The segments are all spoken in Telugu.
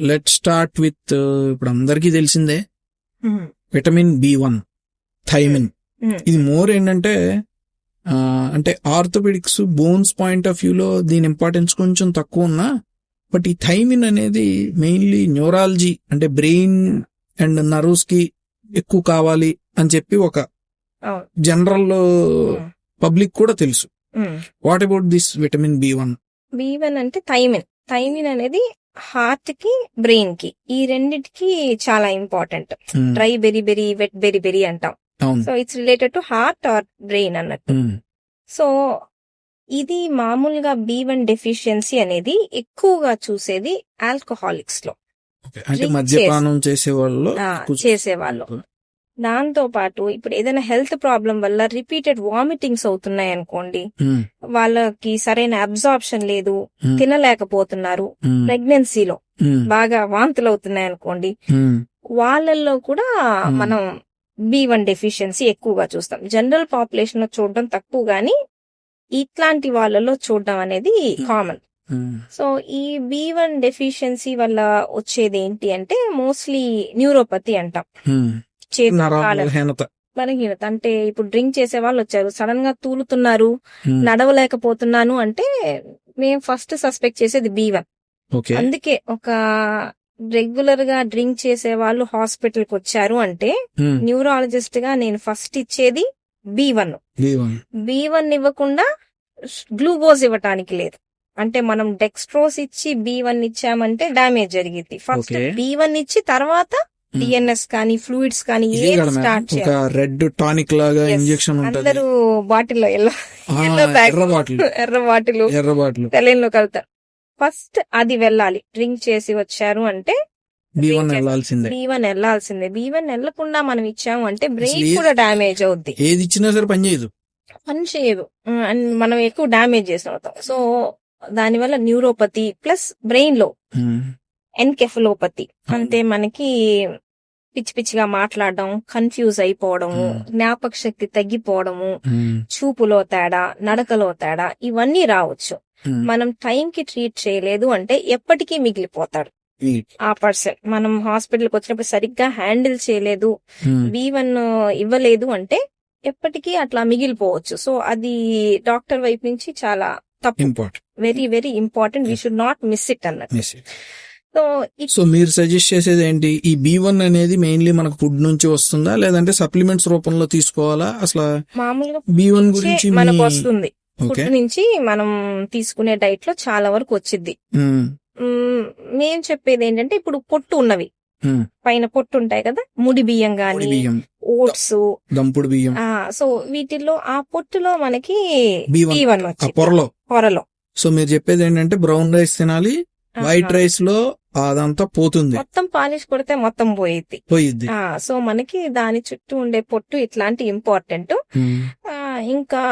లెట్ స్టార్ట్ విత్ ఇప్పుడు అందరికీ తెలిసిందే విటమిన్ B1 థైమిన్. ఇది మోర్ ఏంటంటే అంటే ఆర్థోపెడిక్స్ బోన్స్ పాయింట్ ఆఫ్ వ్యూలో దీని ఇంపార్టెన్స్ కొంచెం తక్కువ ఉన్నా, బట్ ఈ థైమిన్ అనేది మెయిన్లీ న్యూరాలజీ అంటే బ్రెయిన్ అండ్ నర్వ్స్ కి ఎక్కువ కావాలి అని చెప్పి ఒక జనరల్ పబ్లిక్ కూడా తెలుసు. What about this vitamin B1? B1 అంటే థైమిన్ అనేది హార్ట్ కి బ్రెయిన్ కి ఈ రెండిటికి చాలా important. Dry berry berry wet berry berry అంటాం. So it's related to heart or brain అన్నట్టు. సో ఇది మామూలుగా B1 డెఫిషియన్సీ అనేది ఎక్కువగా చూసేది ఆల్కహాలిక్స్ లో, అంటే మద్యపానం చేసేవాళ్ళు. దాంతో పాటు ఇప్పుడు ఏదైనా హెల్త్ ప్రాబ్లం వల్ల రిపీటెడ్ వామిటింగ్స్ అవుతున్నాయి అనుకోండి, వాళ్ళకి సరైన అబ్జార్ప్షన్ లేదు, తినలేకపోతున్నారు, ప్రెగ్నెన్సీలో బాగా వాంతులు అవుతున్నాయి అనుకోండి, వాళ్ళల్లో కూడా మనం B1 డెఫిషియన్సీ ఎక్కువగా చూస్తాం. జనరల్ పాపులేషన్ లో చూడడం తక్కువ గానీ ఇట్లాంటి వాళ్ళలో చూడడం అనేది కామన్. సో ఈ B1 డెఫిషియన్సీ వల్ల వచ్చేది ఏంటి అంటే మోస్ట్లీ న్యూరోపతి అంటాం. బలహీనత అంటే ఇప్పుడు డ్రింక్ చేసే వాళ్ళు వచ్చారు, సడన్ గా తూలుతున్నారు, నడవలేకపోతున్నాను అంటే మేము ఫస్ట్ సస్పెక్ట్ చేసేది B1. అందుకే ఒక రెగ్యులర్ గా డ్రింక్ చేసే వాళ్ళు హాస్పిటల్ కి వచ్చారు అంటే న్యూరాలజిస్ట్ గా నేను ఫస్ట్ ఇచ్చేది B1 ఇవ్వకుండా గ్లూకోజ్ ఇవ్వటానికి లేదు. అంటే మనం డెక్స్ట్రోస్ ఇచ్చి B1 ఇచ్చామంటే డ్యామేజ్ జరిగింది. ఫస్ట్ B1 ఇచ్చి తర్వాత DNS కానీ ఫ్లూయిడ్స్ కానీ స్టార్ట్ చేయాలి. రెడ్ టానిక్ లాగా ఇంజెక్షన్ అందరూ బాటిల్లో ఎర్ర బాటిల్ తెలంలో కలుతారు. ఫస్ట్ అది వెళ్ళాలి. డ్రింక్ చేసి వచ్చారు అంటే B1 వెళ్లాల్సిందే. B1 వెళ్లకుండా మనం ఇచ్చాము అంటే బ్రెయిన్ కూడా డ్యామేజ్ అవుద్ది. ఏది ఇచ్చినా సరే పని చేయదు. మనం ఎక్కువ డ్యామేజ్ చేసిన అవుతాం. సో దానివల్ల న్యూరోపతి ప్లస్ బ్రెయిన్ లో ఎన్కెఫలోపతి అంటే మనకి పిచ్చి పిచ్చిగా మాట్లాడడం, కన్ఫ్యూజ్ అయిపోవడము, జ్ఞాపక శక్తి తగ్గిపోవడము, చూపులో తేడా, నడకలో తేడా ఇవన్నీ రావచ్చు. మనం టైం కి ట్రీట్ చేయలేదు అంటే ఎప్పటికీ మిగిలిపోతాడు ఆ పర్సన్. మనం హాస్పిటల్ కి వచ్చినప్పుడు సరిగ్గా హ్యాండిల్ చేయలేదు, B1 ఇవ్వలేదు అంటే ఎప్పటికీ అట్లా మిగిలిపోవచ్చు. సో అది డాక్టర్ వైపు నుంచి చాలా తప్పు. Very very important. We should not miss it అన్నట్టు. సో మీరు సజెస్ట్ చేసేది ఏంటి? ఈ B1 అనేది మెయిన్లీ మనకు ఫుడ్ నుంచి వస్తుందా లేదంటే సప్లిమెంట్స్ రూపంలో తీసుకోవాలా? అసలు మామూలుగా B1 గురించి మనకు వస్తుంది. ఫుడ్ నుంచి మనం తీసుకునే డైట్ లో చాలా వరకు వచ్చింది. మేం చెప్పేది ఏంటంటే ఇప్పుడు పొట్టు ఉన్నవి, పైన పొట్టు ఉంటాయి కదా, ముడి బియ్యం గాని, ఓట్స్, దంపుడు బియ్యం, సో వీటిల్లో ఆ పొట్టులో మనకి B1 పొరలో. సో మీరు చెప్పేది ఏంటంటే బ్రౌన్ రైస్ తినాలి, వైట్ రైస్ లో అదంతా పోతుంది, మొత్తం పాలిష్ కొడితే మొత్తం పోయిద్ది. సో మనకి దాని చుట్టూ ఉండే పొట్టు ఇట్లాంటి ఇంపార్టెంట్. ఇంకా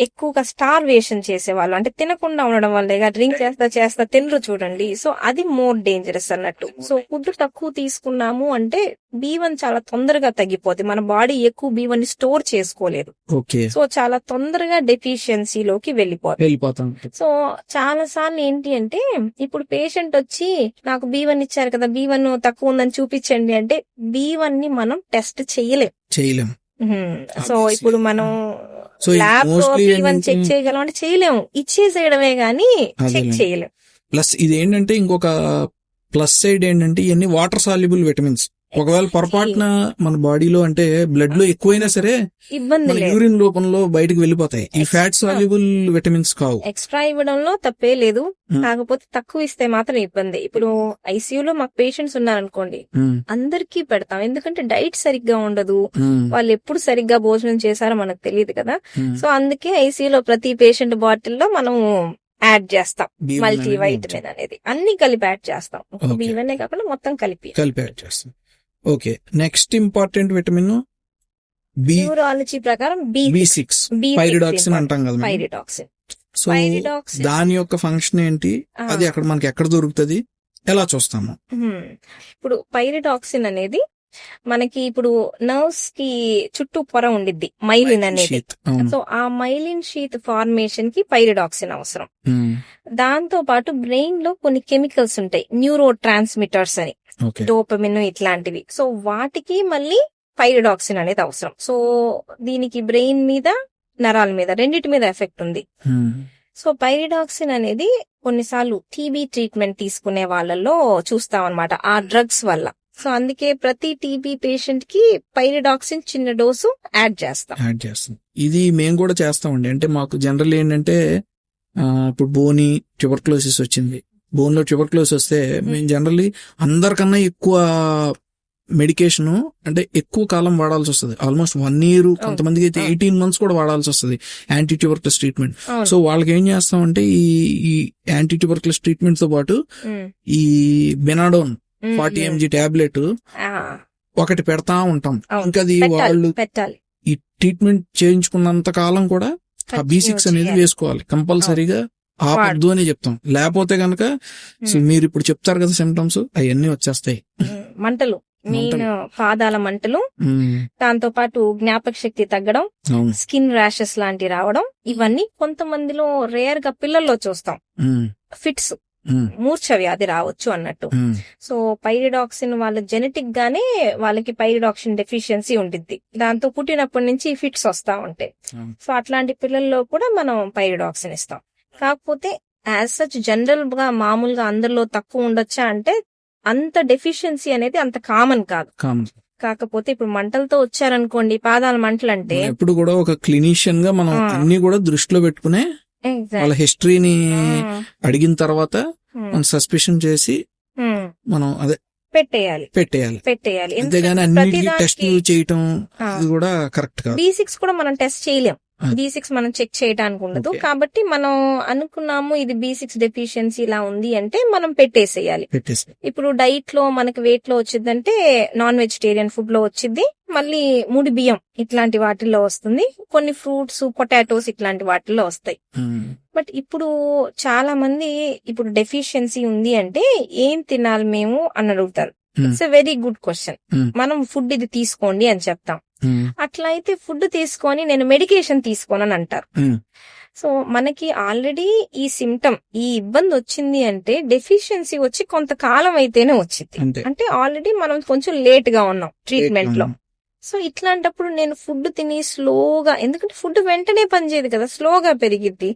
ఎక్కువగా స్టార్వేషన్ చేసేవాళ్ళు అంటే తినకుండా ఉండడం వల్ల డ్రింక్ చేస్తా తినరు చూడండి. సో అది మోర్ డేంజరస్ అన్నట్టు. సో ఫుడ్ తక్కువ తీసుకున్నాము అంటే B1 చాలా తొందరగా తగ్గిపోతుంది. మన బాడీ ఎక్కువ B1 ని స్టోర్ చేసుకోలేదు. సో చాలా తొందరగా డెఫిషియన్సీలోకి వెళ్ళిపోతాం. సో చాలా సార్లు ఏంటి అంటే ఇప్పుడు పేషెంట్ వచ్చి నాకు B1 ఇచ్చారు కదా, B1 తక్కువ ఉందని చూపించండి అంటే B1 ని మనం టెస్ట్ చేయలేం. సో ఇప్పుడు మనం ల్యాబ్ లో B1 చెక్ చేయగలం అంటే చేయలేము, ఇచ్చేసేయడమే గానీ చెక్ చేయలేం. ప్లస్ ఇది ఏంటంటే ఇంకొక ప్లస్ సైడ్ ఏంటంటే ఇవన్నీ వాటర్ సాల్యుబుల్ విటమిన్స్. ఒకవేళ పొరపాటున మన బాడీలో అంటే బ్లడ్ లో ఎక్కువైనా సరే ఇబ్బంది లేదు, యూరిన్ రూపంలో బయటకు వెళ్ళిపోతాయి. ఈ ఫ్యాట్ సాల్యుబుల్ విటమిన్స్ కావు. ఎక్స్ట్రా ఇవ్వడంలో తప్పే లేదు, కాకపోతే తక్కువ ఇస్తే మాత్రం ఇబ్బంది. ఇప్పుడు ఐసీయూలో మాకు పేషెంట్స్ ఉన్నారనుకోండి, అందరికీ పెడతాం. ఎందుకంటే డైట్ సరిగ్గా ఉండదు, వాళ్ళు ఎప్పుడు సరిగ్గా భోజనం చేశారో మనకు తెలియదు కదా. సో అందుకే ఐసీయూలో ప్రతి పేషెంట్ బాటిల్లో మనం యాడ్ చేస్తాం మల్టీ వైటమిన్ అనేది, అన్ని కలిపి యాడ్ చేస్తాం. B1 కాకుండా మొత్తం కలిపి యాడ్ చేస్తాం. Okay, next important vitamin neurology ప్రకారం B6 పైరిడాక్సిన్ అంటాం కదా. సో దాని యొక్క ఫంక్షన్ ఏంటి, అది అక్కడ మనకి ఎక్కడ దొరుకుతుంది, ఎలా చూస్తాము? ఇప్పుడు పైరిడాక్సిన్ అనేది మనకి ఇప్పుడు నర్వ్స్ కి చుట్టూ పొర ఉండిద్ది, మైలిన్ అనేది. షీత్, అవును. సో ఆ మైలిన్ షీత్ ఫార్మేషన్ కి పైరిడాక్సిన్ అవసరం. దాంతో పాటు బ్రెయిన్ లో కొన్ని కెమికల్స్ ఉంటాయి, న్యూరో ట్రాన్స్మిటర్స్ అని, ఓకే. డోపమిన్ ఇట్లాంటివి. సో వాటికి మళ్ళీ పైరిడాక్సిన్ అనేది అవసరం. సో దీనికి బ్రెయిన్ మీద, నరాల మీద, రెండిటి మీద ఎఫెక్ట్ ఉంది. సో పైరిడాక్సిన్ అనేది కొన్నిసార్లు టీబీ ట్రీట్మెంట్ తీసుకునే వాళ్ళలో చూస్తాం అన్నమాట, ఆ డ్రగ్స్ వల్ల. సో అందుకే ప్రతి టీబీ పేషెంట్ కి పైరిడాక్సిన్ చిన్న డోసు యాడ్ చేస్తాం. ఇది మేము కూడా చేస్తామండి. అంటే మాకు జనరల్ ఏంటంటే ఇప్పుడు బోని ట్యూబర్క్లోసిస్ వచ్చింది. బోన్ లో ట్యూబర్క్లోసిస్ వస్తే మేము జనరల్లీ అందరికన్నా ఎక్కువ మెడికేషన్ అంటే ఎక్కువ కాలం వాడాల్సి వస్తుంది. ఆల్మోస్ట్ 1 year, కొంతమందికి అయితే 18 months కూడా వాడాల్సి వస్తుంది యాంటీ ట్యూబర్క్లోసిస్ ట్రీట్మెంట్. సో వాళ్ళకి ఏం చేస్తామంటే ఈ యాంటీ ట్యూబర్క్లోసిస్ ట్రీట్మెంట్ తో పాటు ఈ బెనాడోన్ 40 mg టాబ్లెట్ ఒకటి పెడతా ఉంటాం. ఇంకా అది వాళ్ళు ఈ ట్రీట్మెంట్ చేయించుకున్నంత కాలం కూడా ఆ B6 అనేది వేసుకోవాలి కంపల్సరీగా. ఆపద్దు అని చెప్తాం. లేకపోతే గనక మీరు ఇప్పుడు చెప్తారు కదా సిమ్టమ్స్, అవన్నీ వచ్చేస్తాయి. మంటలు, మెయిన్ పాదాల మంటలు, దాంతో పాటు జ్ఞాపక శక్తి తగ్గడం, స్కిన్ ర్యాషెస్ లాంటివి రావడం, ఇవన్నీ కొంతమందిలో రేర్ గా పిల్లల్లో చూస్తాం. ఫిట్స్, మూర్ఛ వ్యాధి రావచ్చు అన్నట్టు. సో పైరిడాక్సిన్ వాళ్ళ జెనెటిక్ గానే వాళ్ళకి పైరిడాక్సిన్ డెఫిషియన్సీ ఉండిద్ది. దాంతో పుట్టినప్పటి నుంచి ఫిట్స్ వస్తా ఉంటాయి. సో అట్లాంటి పిల్లల్లో కూడా మనం పైరిడాక్సిన్ ఇస్తాం. కాకపోతే యాజ్ సచ్ జనరల్ గా మామూలుగా అందరిలో తక్కువ ఉండొచ్చా అంటే అంత డెఫిషియన్సీ అనేది అంత కామన్ కాదు. కాకపోతే ఇప్పుడు మంటలతో వచ్చారనుకోండి, పాదాల మంటలు అంటే ఎప్పుడు కూడా ఒక క్లినిషియన్ గా మనం అన్ని కూడా దృష్టిలో పెట్టుకునే వాళ్ళ హిస్టరీని అడిగిన తర్వాత మనం సస్పెషన్ చేసి మనం అదే పెట్టేయాలి. అంతేగాని అన్నిటికీ టెస్ట్ చేయటం ఇది కూడా కరెక్ట్ కాదు. B6 కూడా మనం టెస్ట్ చేయలేం. B6 మనం చెక్ చేయడానికి ఉండదు. కాబట్టి మనం అనుకున్నాము ఇది B6 డెఫిషియన్సీ ఇలా ఉంది అంటే మనం పెట్టేసేయాలి. ఇప్పుడు డైట్ లో మనకి వెయిట్ లో వచ్చిందంటే నాన్ వెజిటేరియన్ ఫుడ్ లో వచ్చింది, మళ్ళీ ముడి బియ్యం ఇట్లాంటి వాటిల్లో వస్తుంది, కొన్ని ఫ్రూట్స్, పొటాటోస్ ఇట్లాంటి వాటిల్లో వస్తాయి. బట్ ఇప్పుడు చాలా మంది ఇప్పుడు డెఫిషియన్సీ ఉంది అంటే ఏం తినాలి మేము అని అడుగుతారు. It's a very good question. మనం ఫుడ్ ఇది తీసుకోండి అని చెప్తాం. అట్లా అయితే ఫుడ్ తీసుకొని నేను మెడికేషన్ తీసుకోనని అంటారు. సో మనకి ఆల్రెడీ ఈ సిమ్టమ్, ఈ ఇబ్బంది వచ్చింది అంటే డెఫిషియన్సీ వచ్చి కొంతకాలం అయితేనే వచ్చింది అంటే ఆల్రెడీ మనం కొంచెం లేట్ గా ఉన్నాం ట్రీట్మెంట్ లో. సో ఇట్లాంటప్పుడు నేను ఫుడ్ తిని స్లోగా, ఎందుకంటే ఫుడ్ వెంటనే పనిచేయదు కదా, స్లోగా పెరిగిద్ది,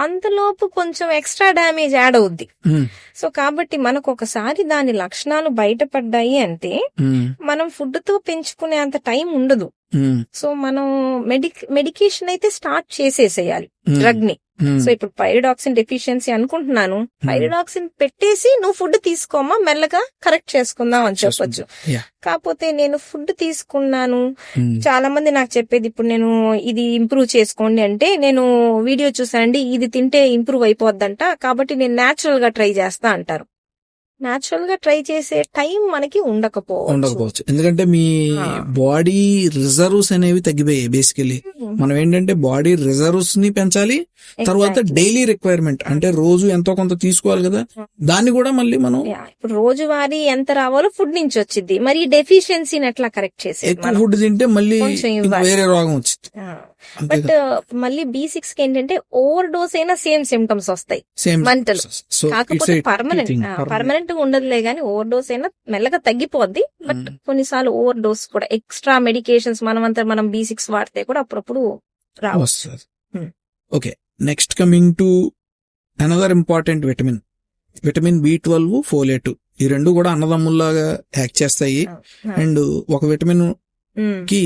అంతలోపు కొంచెం ఎక్స్ట్రా డ్యామేజ్ యాడ్ అవుద్ది. సో కాబట్టి మనకు ఒకసారి దాని లక్షణాలు బయటపడ్డాయి అంటే మనం ఫుడ్ తో పెంచుకునే అంత టైం ఉండదు. సో మనం మెడికేషన్ అయితే స్టార్ట్ చేసేసేయాలి డ్రగ్ ని. సో ఇప్పుడు పైరిడాక్సిన్ డెఫిషియన్సీ అనుకుంటున్నాను, పైరిడాక్సిన్ పెట్టేసి నువ్వు ఫుడ్ తీసుకోమా, మెల్లగా కరెక్ట్ చేసుకుందాం అని చెప్పొచ్చు. కాకపోతే నేను ఫుడ్ తీసుకున్నాను, చాలా మంది నాకు చెప్పేది ఇప్పుడు నేను ఇది ఇంప్రూవ్ చేసుకోండి అంటే నేను వీడియో చూసానండి ఇది తింటే ఇంప్రూవ్ అయిపోద్దంట, కాబట్టి నేను నేచురల్ గా ట్రై చేస్తా అంటారు. నేచురల్ గా ట్రై చేసే టైం మనకి ఉండకపోవచ్చు. ఎందుకంటే మీ బాడీ రిజర్వ్స్ అనేవి తగ్గిపోయాయి. బేసికలీ మనం ఏంటంటే బాడీ రిజర్వ్స్ ని పెంచాలి, తర్వాత డైలీ రిక్వైర్మెంట్ అంటే రోజు ఎంతో కొంత తీసుకోవాలి కదా, దాన్ని కూడా మళ్ళీ మనం ఇప్పుడు రోజువారీ ఎంత రావాలో ఫుడ్ నుంచి వచ్చింది, మరి డెఫిషియన్సీని ఎట్లా కరెక్ట్ చేసి ఎక్కువ ఫుడ్ తింటే మళ్ళీ వేరే రోగం వచ్చింది. బట్ మళ్ళీ B6 కి ఏంటంటే ఓవర్ డోస్ అయినా సేమ్ సిమ్టమ్స్ వస్తాయి, మంటలు. కాకపోతే పర్మనెంట్ గా ఉండదులే గానీ ఓవర్ డోస్ అయినా మెల్లగా తగ్గిపోద్ది. బట్ కొన్నిసార్లు ఓవర్ డోస్ కూడా ఎక్స్ట్రా మెడికేషన్స్ మనం B6 వాడితే కూడా అప్పుడప్పుడు వస్తుంది. Okay, next coming to another important vitamin B12, folate. ఈ రెండు కూడా అన్నదమ్ముల్లాగా యాక్ట్ చేస్తాయి. అండ్ ఒక విటమిన్ కి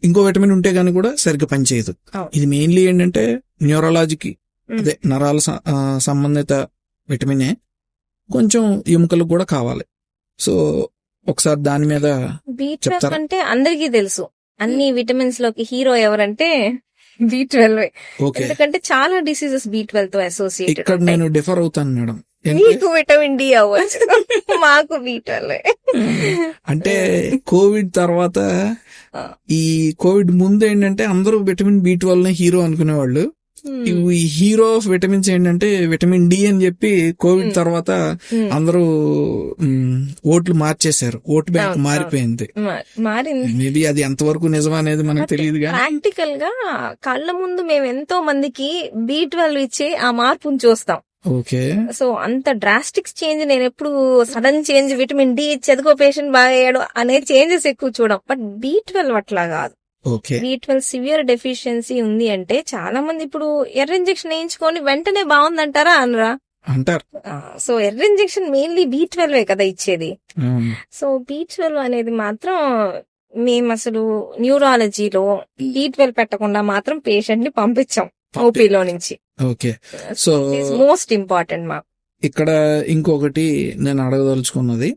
ఇంకో విటమిన్ ఉంటే గానీ కూడా సరిగ్గా పనిచేయదు. ఇది మెయిన్లీ ఏంటంటే న్యూరాలజీకి, అదే నరాల సంబంధిత విటమినే, కొంచెం ఎముకలకు కూడా కావాలి. సో ఒకసారి దాని మీద B12 అంటే అందరికీ తెలుసు, అన్ని విటమిన్స్ లోకి హీరో ఎవరంటే B12. ఎందుకంటే చాలా డిసీజెస్ B12 తో అసోసియేటెడ్. ఇక్కడ నేను డిఫర్ అవుతాను మేడం, మీకు విటమిన్ డి అవ్వచ్చు, మాకు B12. అంటే కోవిడ్ తర్వాత, ఈ కోవిడ్ ముందు ఏంటంటే అందరూ విటమిన్ B12 నే హీరో అనుకునేవాళ్ళు. ఈ హీరో ఆఫ్ విటమిన్స్ ఏంటంటే విటమిన్ డి అని చెప్పి కోవిడ్ తర్వాత అందరూ ఓట్లు మార్చేశారు, ఓటు బ్యాంక్ మారిపోయింది. మేబీ అది ఎంతవరకు నిజం అనేది మనకు తెలియదు. ప్రాక్టికల్ గా కళ్ళ ముందు మేము ఎంతో మందికి B12 ఇచ్చే ఆ మార్పును చూస్తాం. ఓకే, సో అంత డ్రాస్టిక్ చేంజ్ నేను ఎప్పుడు సడన్ చేంజ్ విటమిన్ డి చదువుకో పేషెంట్ బాగా అయ్యాడు అనే చేంజెస్ ఎక్కువ చూడం. బట్ B12 అట్లా కాదు. B12 సివియర్ డెఫిషియన్సీ ఉంది అంటే చాలా మంది ఇప్పుడు ఎర్ర ఇంజెక్షన్ వేయించుకొని వెంటనే బాగుందంటారా అనరా అంటారు. సో ఎర్ర ఇంజెక్షన్ మెయిన్లీ B12 కదా ఇచ్చేది. సో B12 అనేది మాత్రం మేము అసలు న్యూరాలజీలో B12 పెట్టకుండా మాత్రం పేషెంట్ ని పంపించాం ఓపీలో నుంచి. ఓకే, సో మోస్ట్ ఇంపార్టెంట్ మాకు. ఇక్కడ ఇంకొకటి నేను అడగదలుచుకున్నది,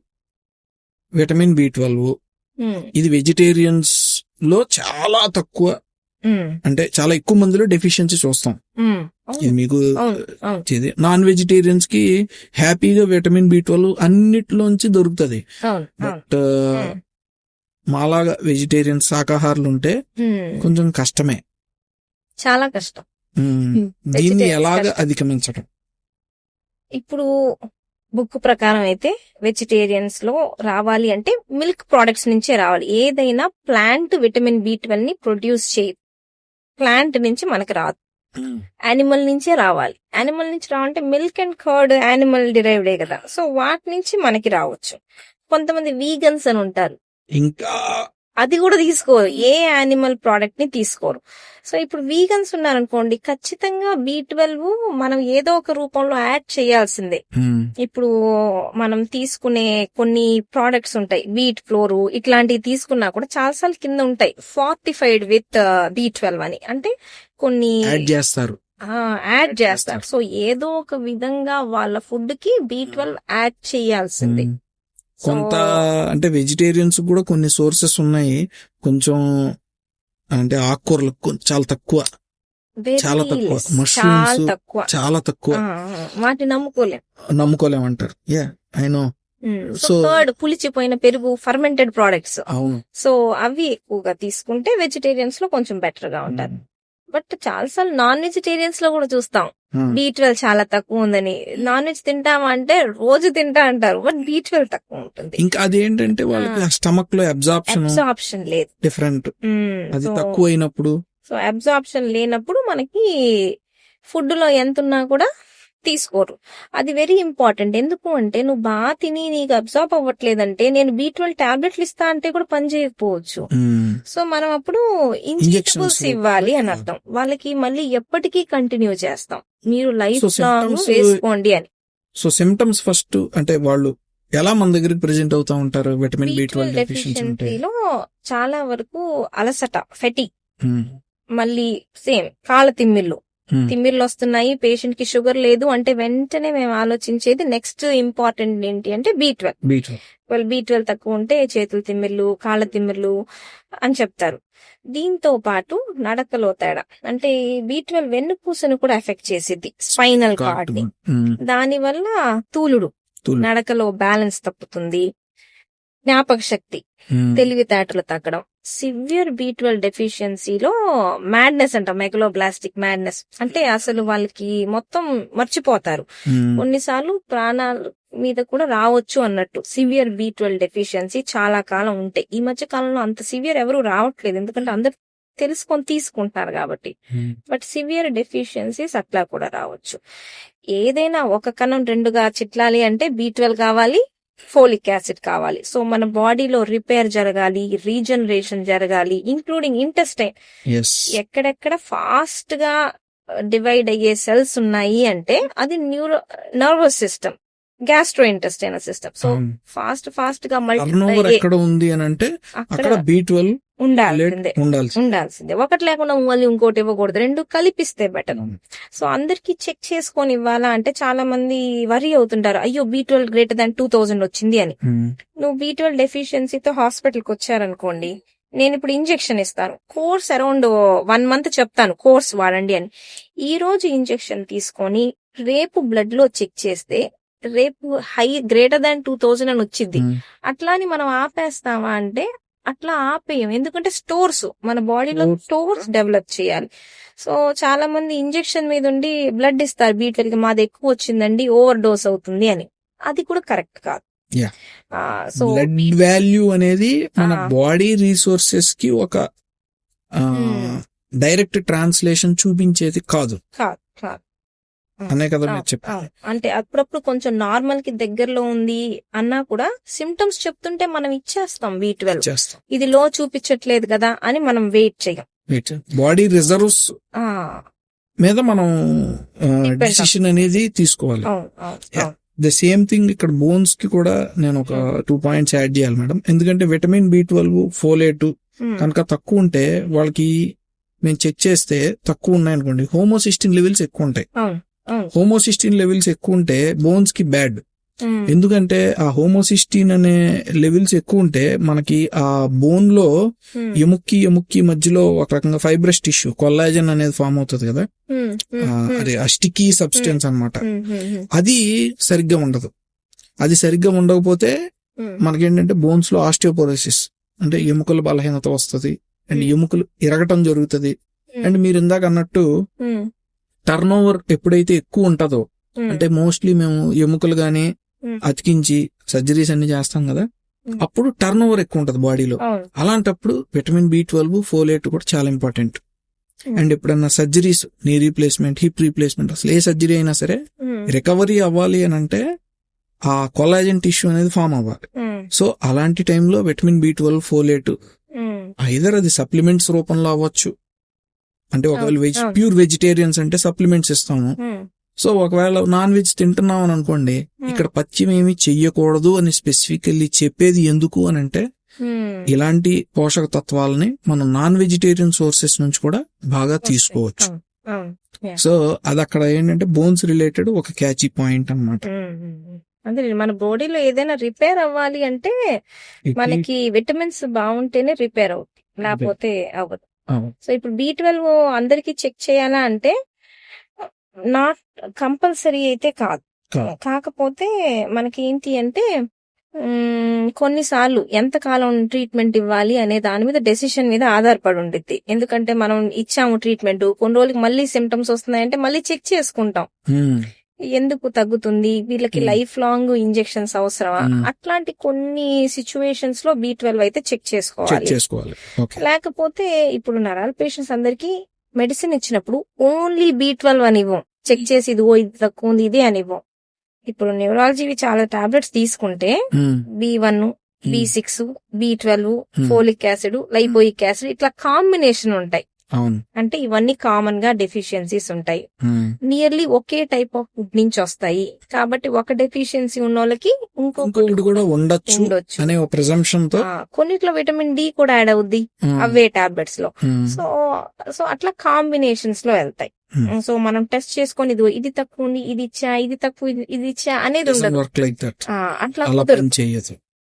విటమిన్ B12 ఇది వెజిటేరియన్స్ లో చాలా తక్కువ, అంటే చాలా ఎక్కువ మందిలో డెఫిషియన్సీ చూస్తాం. ఇది మీకు నాన్ వెజిటేరియన్స్ కి హ్యాపీగా విటమిన్ B12 అన్నిట్లోంచి దొరుకుతుంది. బట్ మాలాగా వెజిటేరియన్ శాకాహారులు ఉంటే కొంచెం కష్టమే, చాలా కష్టం. దీన్ని ఎలాగ అధిగమించడం? ఇప్పుడు బుక్ ప్రకారం అయితే వెజిటేరియన్స్ లో రావాలి అంటే మిల్క్ ప్రొడక్ట్స్ నుంచే రావాలి. ఏదైనా ప్లాంట్ విటమిన్ B12 ని ప్రొడ్యూస్ చేయదు, ప్లాంట్ నుంచి మనకు రాదు, యానిమల్ నుంచే రావాలి. యానిమల్ నుంచి రావాలంటే మిల్క్ అండ్ కర్డ్ యానిమల్ డిరైవ్డే కదా, సో వాటి నుంచి మనకి రావచ్చు. కొంతమంది వీగన్స్ అని ఉంటారు, ఇంకా అది కూడా తీసుకోరు, ఏ యానిమల్ ప్రోడక్ట్ ని తీసుకోరు. సో ఇప్పుడు వీగన్స్ ఉన్నారనుకోండి, ఖచ్చితంగా B12 మనం ఏదో ఒక రూపంలో యాడ్ చేయాల్సిందే. ఇప్పుడు మనం తీసుకునే కొన్ని ప్రోడక్ట్స్ ఉంటాయి, వీట్ ఫ్లోర్ ఇట్లాంటివి తీసుకున్నా కూడా చాలాసార్లు కింద ఉంటాయి ఫార్టిఫైడ్ విత్ B12 అని, అంటే కొన్ని యాడ్ చేస్తారు. సో ఏదో ఒక విధంగా వాళ్ళ ఫుడ్ కి B12 యాడ్ చేయాల్సిందే. కొంత అంటే వెజిటేరియన్స్ కూడా కొన్ని సోర్సెస్ ఉన్నాయి, కొంచెం అంటే ఆకుకూరలు చాలా తక్కువ, మష్రూమ్స్ చాలా తక్కువ, వాటిని నమ్ముకోలేమంటారు. I know. సో పులిచిపోయిన పెరుగు, ఫర్మెంటెడ్ ప్రొడక్ట్స్, సో అవి ఎక్కువగా తీసుకుంటే వెజిటేరియన్స్ లో కొంచెం బెటర్ గా ఉంటారు. బట్ చాలాసార్లు నాన్ వెజిటేరియన్స్ లో కూడా చూస్తాం B12 చాలా తక్కువ ఉందని. నాన్ వెజ్ తింటామా అంటే రోజు తింటా అంటారు, బట్ B12 తక్కువ ఉంటుంది. ఇంకా అదేంటంటే వాళ్ళకి స్టమక్ లో అబ్జార్ప్షన్ లేదు, డిఫరెంట్, అది తక్కువ అయినప్పుడు. సో అబ్జార్ప్షన్ లేనప్పుడు మనకి ఫుడ్ లో ఎంత ఉన్నా కూడా తీసుకోరు. అది వెరీ ఇంపార్టెంట్. ఎందుకు అంటే నువ్వు బాగా తిని నీకు అబ్జార్బ్ అవ్వట్లేదంటే నేను B12 టాబ్లెట్లు ఇస్తా అంటే కూడా పని చేయకపోవచ్చు. సో మనం అప్పుడు ఇంజెక్షన్స్ ఇవ్వాలి అని అర్థం. వాళ్ళకి మళ్ళీ ఎప్పటికీ కంటిన్యూ చేస్తాం, మీరు లైఫ్ లాంగ్ వేసుకోండి అని. సో సిమ్టమ్స్ ఫస్ట్ అంటే వాళ్ళు ఎలా మన దగ్గరికి ప్రెజెంట్ అవుతా ఉంటారు? విటమిన్ B12 డెఫిషియన్సీలో చాలా వరకు అలసట, ఫెటిగ్, మళ్ళీ సేమ్ కాళ్ళ తిమ్మిర్లు వస్తున్నాయి, పేషెంట్ కి షుగర్ లేదు అంటే వెంటనే మేము ఆలోచించేది నెక్స్ట్ ఇంపార్టెంట్ ఏంటి అంటే B12. B12 తక్కువ ఉంటే చేతులు తిమ్మిర్లు, కాళ్ళ తిమ్మిర్లు అని చెప్తారు. దీంతో పాటు నడకలో తేడా, అంటే B12 వెన్నుపూసను కూడా ఎఫెక్ట్ చేసిద్ది, స్పైనల్ కార్డ్ ని. దాని వల్ల తూలుడు, నడకలో బ్యాలెన్స్ తప్పుతుంది, జ్ఞాపక శక్తి, తెలివితేటలు తగ్గడం. సివియర్ B12 డెఫిషియన్సీలో మ్యాడ్నెస్ అంట, మెగలోబ్లాస్టిక్ మ్యాడ్నెస్, అంటే అసలు వాళ్ళకి మొత్తం మర్చిపోతారు, కొన్నిసార్లు ప్రాణాల మీద కూడా రావచ్చు అన్నట్టు. సివియర్ B12 డెఫిషియన్సీ చాలా కాలం ఉంటాయి. ఈ మధ్య కాలంలో అంత సివియర్ ఎవరు రావట్లేదు, ఎందుకంటే అందరు తెలుసుకొని తీసుకుంటారు కాబట్టి. బట్ సివియర్ డెఫిషియన్సీస్ అట్లా కూడా రావచ్చు. ఏదైనా ఒక కణం రెండుగా చిట్లాలి అంటే B12 కావాలి, ఫోలిక్ యాసిడ్ కావాలి. సో మన బాడీలో రిపేర్ జరగాలి, రీజనరేషన్ జరగాలి, ఇంక్లూడింగ్ ఇంటెస్టైన్. ఎక్కడెక్కడ ఫాస్ట్ గా డివైడ్ అయ్యే సెల్స్ ఉన్నాయి అంటే అది nervous system, gastro intestinal system. So fast గా ఎక్కడ ఉంది అని అంటే అక్కడ B12 ఉండాల్సిందే. ఒకటి లేకుండా మళ్ళీ ఇంకోటి ఇవ్వకూడదు, రెండు కలిపిస్తే బెటర్. సో అందరికి చెక్ చేసుకొని ఇవ్వాలా అంటే చాలా మంది వరీ అవుతుంటారు, అయ్యో B12 గ్రేటర్ దాన్ 2000 వచ్చింది అని. నువ్వు B12 డెఫిషియన్సీతో హాస్పిటల్ కి వచ్చారనుకోండి, నేను ఇప్పుడు ఇంజెక్షన్ ఇస్తాను, కోర్స్ అరౌండ్ 1 month చెప్తాను కోర్స్ వాడండి అని. ఈ రోజు ఇంజెక్షన్ తీసుకొని రేపు బ్లడ్ లో చెక్ చేస్తే రేపు హై గ్రేటర్ దాన్ 2000 అని వచ్చింది. అట్లా అని మనం ఆపేస్తామా అంటే అట్లా ఆపేయం, ఎందుకంటే స్టోర్స్ మన బాడీలో స్టోర్స్ డెవలప్ చేయాలి. సో చాలా మంది ఇంజెక్షన్ మీద ఉండి బ్లడ్ ఇస్తారు B12 కి, మాది ఎక్కువ వచ్చిందండి ఓవర్ డోస్ అవుతుంది అని. అది కూడా కరెక్ట్ కాదు. సో బ్లడ్ వాల్యూ అనేది మన బాడీ రిసోర్సెస్ కి ఒక డైరెక్ట్ ట్రాన్స్లేషన్ చూపించేది కాదు అనే కదా మీరు చెప్పారు. అంటే అప్పుడప్పుడు కొంచెం నార్మల్ కి దగ్గరలో ఉంది అన్నా కూడా సిమ్టమ్స్ చెప్తుంటే మనం ఇచ్చేస్తాం B12, ఇది లో చూపించట్లేదు కదా అని మనం వెయిట్ చేయం. బాడీ రిజర్వ్స్ మీద మనం డిసిషన్ అనేది తీసుకోవాలి. ద సేమ్ థింగ్ ఇక్కడ బోన్స్ కి కూడా నేను ఒక 2 పాయింట్స్ యాడ్ చేయాలి మేడం. ఎందుకంటే విటమిన్ B12, ఫోలేట్ కనుక తక్కువ ఉంటే వాళ్ళకి మేము చెక్ చేస్తే తక్కువ ఉన్నాయనుకోండి, హోమోసిస్టిన్ లెవెల్స్ ఎక్కువ ఉంటాయి. హోమోసిస్టిన్ లెవెల్స్ ఎక్కువ ఉంటే బోన్స్ కి బ్యాడ్. ఎందుకంటే ఆ హోమోసిస్టిన్ అనే లెవెల్స్ ఎక్కువ ఉంటే మనకి ఆ బోన్ లో ఎముక్కి మధ్యలో ఒక రకంగా ఫైబ్రస్ టిష్యూ కొల్లాజన్ అనేది ఫామ్ అవుతుంది కదా, అదే ఆ స్టికీ సబ్స్టెన్స్ అన్నమాట. అది సరిగ్గా ఉండదు. అది సరిగ్గా ఉండకపోతే మనకేంటంటే బోన్స్ లో ఆస్టియోపోరోసిస్ అంటే ఎముకల బలహీనత వస్తుంది అండ్ ఎముకలు ఇరగటం జరుగుతుంది. అండ్ మీరు ఇందాక అన్నట్టు టర్న్ ఓవర్ ఎప్పుడైతే ఎక్కువ ఉంటుందో, అంటే మోస్ట్లీ మేము ఎముకలు గానీ అతికించి సర్జరీస్ అన్ని చేస్తాం కదా, అప్పుడు టర్న్ ఓవర్ ఎక్కువ ఉంటది బాడీలో. అలాంటప్పుడు విటమిన్ B12, ఫోలేట్ కూడా చాలా ఇంపార్టెంట్. అండ్ ఎప్పుడన్నా surgeries, knee replacement, hip replacement, అసలు ఏ సర్జరీ అయినా సరే రికవరీ అవ్వాలి అని అంటే ఆ కొలాజన్ టిష్యూ అనేది ఫామ్ అవ్వాలి. సో అలాంటి టైంలో విటమిన్ B12, ఫోలేట్ ఐదర్ అది సప్లిమెంట్స్ రూపంలో అవ్వచ్చు, అంటే ఒకవేళ ప్యూర్ వెజిటేరియన్స్ అంటే సప్లిమెంట్స్ ఇస్తాము. సో ఒకవేళ నాన్ వెజ్ తింటున్నాం అని అనుకోండి, ఇక్కడ పచ్చిమేమి ఏమి చెయ్యకూడదు అని స్పెసిఫికల్లీ చెప్పేది ఎందుకు అని అంటే ఇలాంటి పోషక తత్వాలని మనం నాన్ వెజిటేరియన్ సోర్సెస్ నుంచి కూడా బాగా తీసుకోవచ్చు. సో అది అక్కడ ఏంటంటే బోన్స్ రిలేటెడ్ ఒక క్యాచీ పాయింట్ అన్నమాట. అంటే మన బాడీలో ఏదైనా రిపేర్ అవ్వాలి అంటే మనకి విటమిన్స్ బాగుంటేనే రిపేర్ అవుతుంది, లేకపోతే అవ్వదు. సో ఇప్పుడు B12 అందరికి చెక్ చేయాలా అంటే నాట్ కంపల్సరీ అయితే కాదు. కాకపోతే మనకి ఏంటి అంటే కొన్నిసార్లు ఎంతకాలం ట్రీట్మెంట్ ఇవ్వాలి అనే దాని మీద డెసిషన్ మీద ఆధారపడి ఉండిద్ది. ఎందుకంటే మనం ఇచ్చాము ట్రీట్మెంట్, కొన్ని రోజులకి మళ్ళీ సిమ్టమ్స్ వస్తున్నాయంటే మళ్ళీ చెక్ చేసుకుంటాం, ఎందుకు తగ్గుతుంది, వీళ్ళకి లైఫ్ లాంగ్ ఇంజెక్షన్స్ అవసరమా, అట్లాంటి కొన్ని సిచ్యువేషన్స్ లో B12 అయితే చెక్ చేసుకోవాలి. లేకపోతే ఇప్పుడు నరాల పేషెంట్స్ అందరికి మెడిసిన్ ఇచ్చినప్పుడు ఓన్లీ B12 అని ఇవ్వం, చెక్ చేసి ఇదిగో ఇది తక్కువ ఉంది ఇది అని ఇవ్వం. ఇప్పుడు న్యూరాలజీవి చాలా టాబ్లెట్స్ తీసుకుంటే B1, B6, B12, folic acid, lipoic acid ఇట్లా కాంబినేషన్ ఉంటాయి. అంటే ఇవన్నీ కామన్ గా డెఫిషియన్సీస్ ఉంటాయి, nearly okay type of food నుంచి వస్తాయి. కాబట్టి ఒక డెఫిషియన్సీ ఉన్న వాళ్ళకి ఇంకొకటి కూడా ఉండొచ్చు అనే ప్రిజంప్షన్ తో కొన్నిట్లో విటమిన్ D కూడా యాడ్ అవుద్ది అవే టాబ్లెట్స్ లో. సో అట్లా కాంబినేషన్స్ లో వెళ్తాయి. సో మనం టెస్ట్ చేసుకొని ఇది తక్కువ ఉంది, ఇది ఇచ్చా, ఇది తక్కువ, ఇది ఇచ్చా అనేది ఉండదు. అట్లా